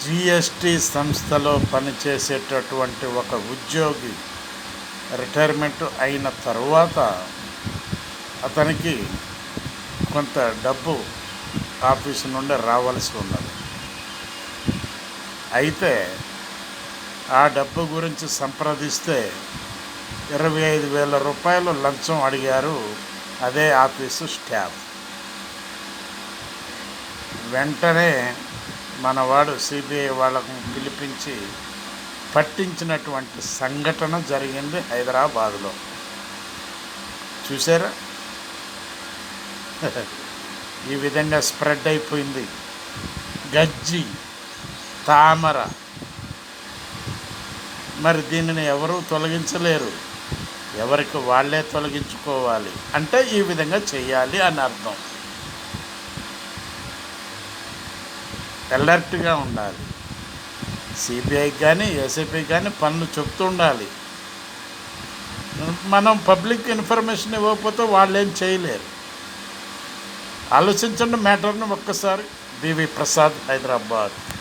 GST సంస్థలో పనిచేసేటటువంటి ఒక ఉద్యోగి రిటైర్మెంట్ అయిన తరువాత అతనికి కొంత డబ్బు ఆఫీసు నుండి రావాల్సి ఉన్నది. అయితే ఆ డబ్బు గురించి సంప్రదిస్తే 25,000 రూపాయలు లంచం అడిగారు అదే ఆఫీసు స్టాఫ్. వెంటనే మనవాడు సిబిఐ వాళ్ళకు పిలిపించి పట్టించినటువంటి సంఘటన జరిగింది హైదరాబాదులో. చూసారా? ఈ విధంగా స్ప్రెడ్ అయిపోయింది. గజ్జి, తామర. మరి దీనిని ఎవరూ తొలగించలేరు, ఎవరికి వాళ్ళే తొలగించుకోవాలి. అంటే ఈ విధంగా చేయాలి అని అర్థం. అలర్ట్గా ఉండాలి. సిబిఐకి కానీ ఏసీపీకి కానీ పనులు చెప్తూ ఉండాలి. మనం పబ్లిక్ ఇన్ఫర్మేషన్ ఇవ్వకపోతే వాళ్ళు ఏం చేయలేరు. ఆలోచించండి మ్యాటర్ని ఒక్కసారి. బివి ప్రసాద్, హైదరాబాద్.